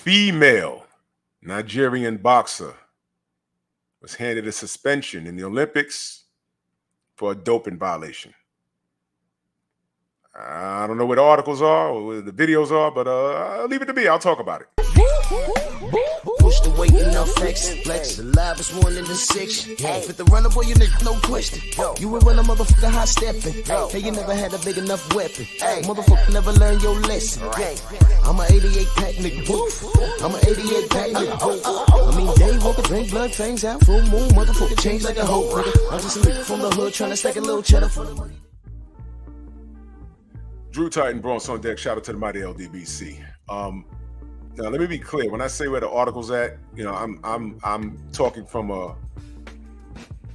Female Nigerian boxer was handed a suspension in the Olympics for a doping violation. I don't know what the articles are or what the videos are, but I'll leave it to me. I'll talk about it. Push the weight and now flex. The live is one in the six. Fit the runner, boy, you nigga, no question. You will run a motherfucker high stepping. Hey, you never had a big enough weapon. Motherfucker never learned your lesson. I'm an 88 pack nigga. I'm an 88 pack nigga. I mean, day walker, drink blood, fangs out, full moon, motherfucker change like a hoe. I'm just a nigga from the hood trying to stack a little cheddar for the money. Drew Titan, Bronx on deck. Shout out to the mighty LDBC. Now let me be clear. When I say where the article's at, I'm talking from a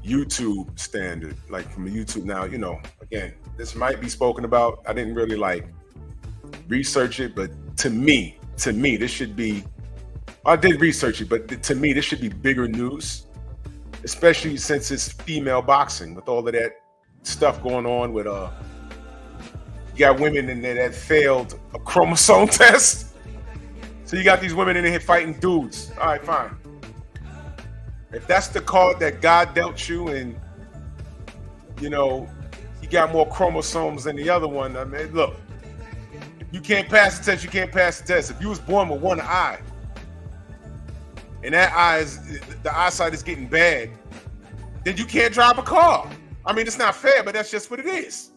YouTube standard, like from a YouTube. Now, again, this might be spoken about. I didn't really research it, but to me, this should be. I did research it, but to me, this should be bigger news, especially since it's female boxing with all of that stuff going on with you got women in there that failed a chromosome test. So you got these women in here fighting dudes. All right, fine. If that's the card that God dealt you and, you got more chromosomes than the other one, I mean, look, if you can't pass the test, you can't pass the test. If you was born with one eye and that the eyesight is getting bad, then you can't drive a car. I mean, it's not fair, but that's just what it is.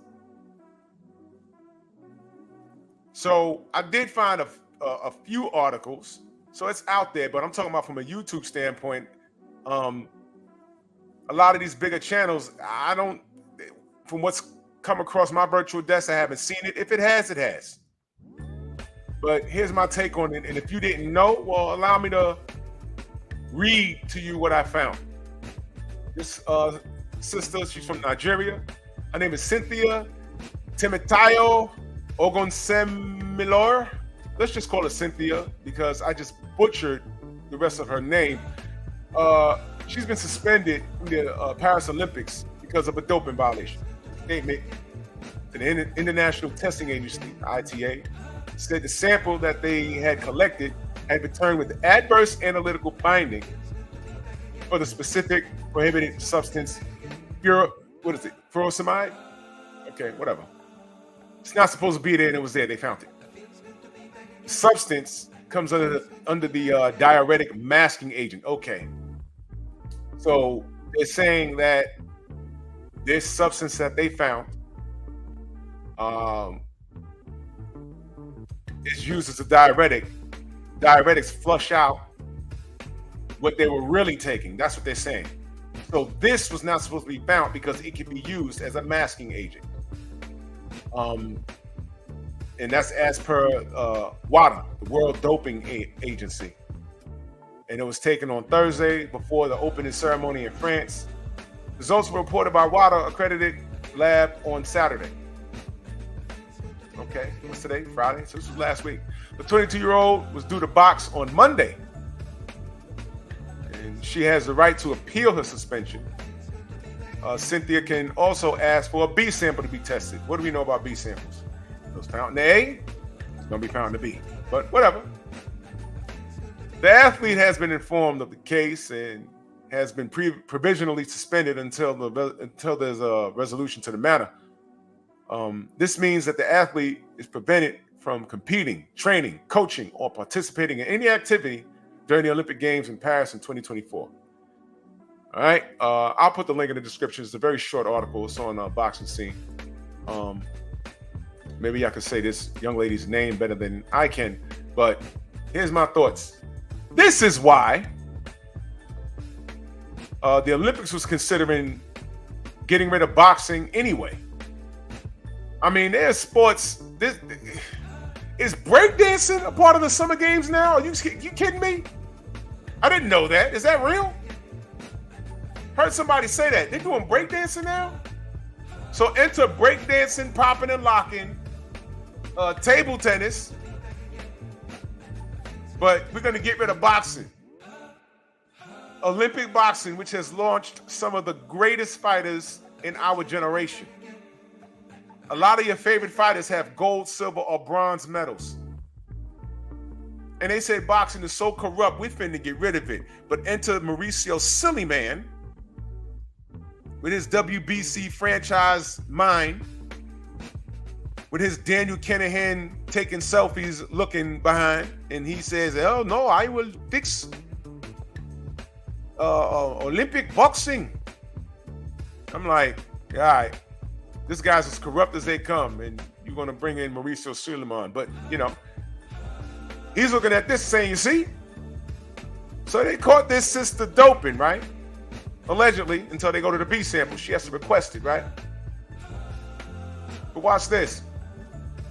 So I did find a few articles, so it's out there, but I'm talking about from a YouTube standpoint. A lot of these bigger channels, from what's come across my virtual desk, I haven't seen it. If it has, it has. But here's my take on it, and if you didn't know, well, allow me to read to you what I found. This sister, she's from Nigeria. Her name is Cynthia Temitayo Ogunsemilor. Let's just call her Cynthia because I just butchered the rest of her name. She's been suspended from the Paris Olympics because of a doping violation. Statement to the International Testing Agency, ITA, said the sample that they had collected had returned with adverse analytical finding for the specific prohibited substance, furosemide? Okay, whatever. It's not supposed to be there, and it was there. They found it. The substance comes under the diuretic masking agent. Okay. So they're saying that this substance that they found is used as a diuretic. Diuretics flush out what they were really taking. That's what they're saying. So this was not supposed to be found because it can be used as a masking agent. And that's as per WADA, the World Doping Agency. And it was taken on Thursday before the opening ceremony in France. Results were reported by WADA accredited lab on Saturday. Okay, what's today? Friday? So this was last week. The 22-year-old was due to box on Monday. And she has the right to appeal her suspension. Cynthia can also ask for a B sample to be tested. What do we know about B samples? It was found in the A, it's going to be found in the B. But whatever. The athlete has been informed of the case and has been provisionally suspended until there's a resolution to the matter. This means that the athlete is prevented from competing, training, coaching, or participating in any activity during the Olympic Games in Paris in 2024. All right, I'll put the link in the description. It's a very short article. It's on Boxing Scene. Maybe I could say this young lady's name better than I can, but here's my thoughts. This is why the Olympics was considering getting rid of boxing anyway. I mean, there's sports. Is breakdancing a part of the Summer Games now? Are you kidding me? I didn't know that. Is that real? Heard somebody say that. They're doing breakdancing now? So enter breakdancing, popping and locking, table tennis, but we're going to get rid of boxing. Olympic boxing, which has launched some of the greatest fighters in our generation. A lot of your favorite fighters have gold, silver, or bronze medals. And they said boxing is so corrupt, we finna get rid of it. But enter Mauricio Sillyman with his WBC franchise mind, with his Daniel Kinahan taking selfies looking behind, and he says, oh no, I will fix Olympic boxing. I'm like, all right, this guy's as corrupt as they come, and you're gonna bring in Mauricio Suleiman. But you know, he's looking at this saying, you see? So they caught this sister doping, right? Allegedly, until they go to the B sample. She has to request it, right? But watch this.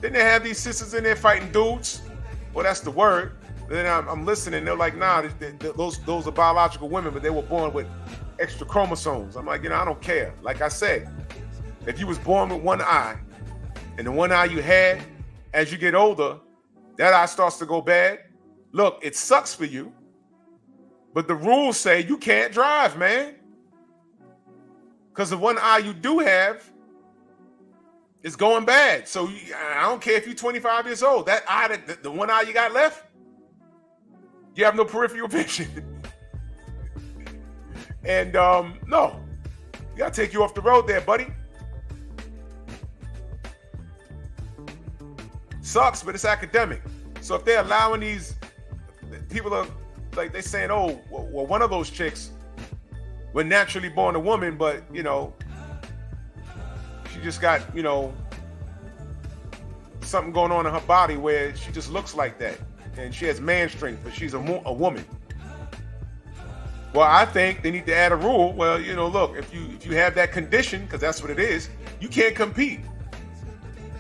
Didn't they have these sisters in there fighting dudes? Well, that's the word. Then I'm listening. They're like, nah, those are biological women, but they were born with extra chromosomes. I'm like, I don't care. Like I said, if you was born with one eye, and the one eye you had, as you get older, that eye starts to go bad. Look, it sucks for you, but the rules say you can't drive, man. Because the one eye you do have is going bad. So I don't care if you're 25 years old. That eye, the one eye you got left, you have no peripheral vision. And no, you got to take you off the road there, buddy. Sucks, but it's academic. So if they're allowing these people, are like, they're saying, oh, well, one of those chicks were naturally born a woman, but she just got something going on in her body where she just looks like that, and she has man strength, but she's a woman. Well, I think they need to add a rule. Well, look, if you have that condition, because that's what it is, you can't compete.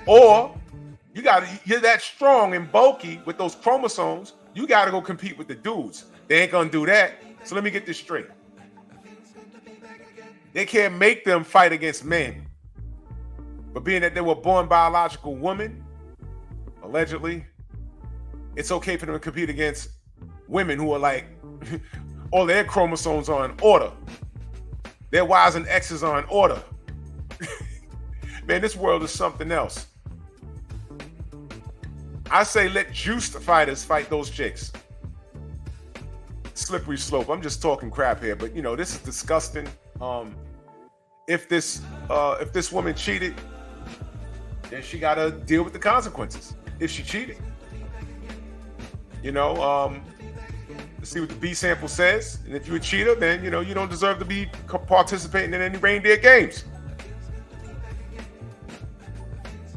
Or you're that strong and bulky with those chromosomes, you got to go compete with the dudes. They ain't gonna do that. So let me get this straight. They can't make them fight against men. But being that they were born biological women, allegedly, it's okay for them to compete against women who are like, all their chromosomes are in order. Their Y's and X's are in order. Man, this world is something else. I say let juiced fighters fight those chicks. Slippery slope. I'm just talking crap here, but this is disgusting. If this woman cheated, then she got to deal with the consequences. If she cheated, let's see what the B sample says. And if you're a cheater, then you don't deserve to be participating in any reindeer games.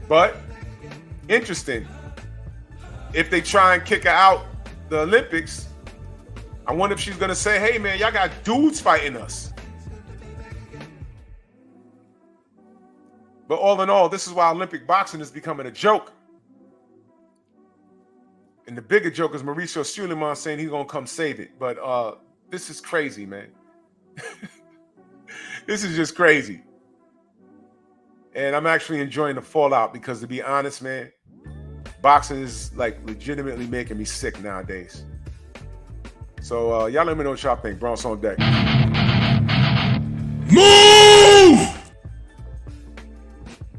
But interesting. If they try and kick her out the Olympics, I wonder if she's gonna say, hey man, y'all got dudes fighting us. But all in all, this is why Olympic boxing is becoming a joke. And the bigger joke is Mauricio Suleiman saying he's gonna come save it. But this is crazy, man. This is just crazy. And I'm actually enjoying the fallout because, to be honest, man, boxing is like legitimately making me sick nowadays. So y'all let me know what y'all think. Bronx on deck.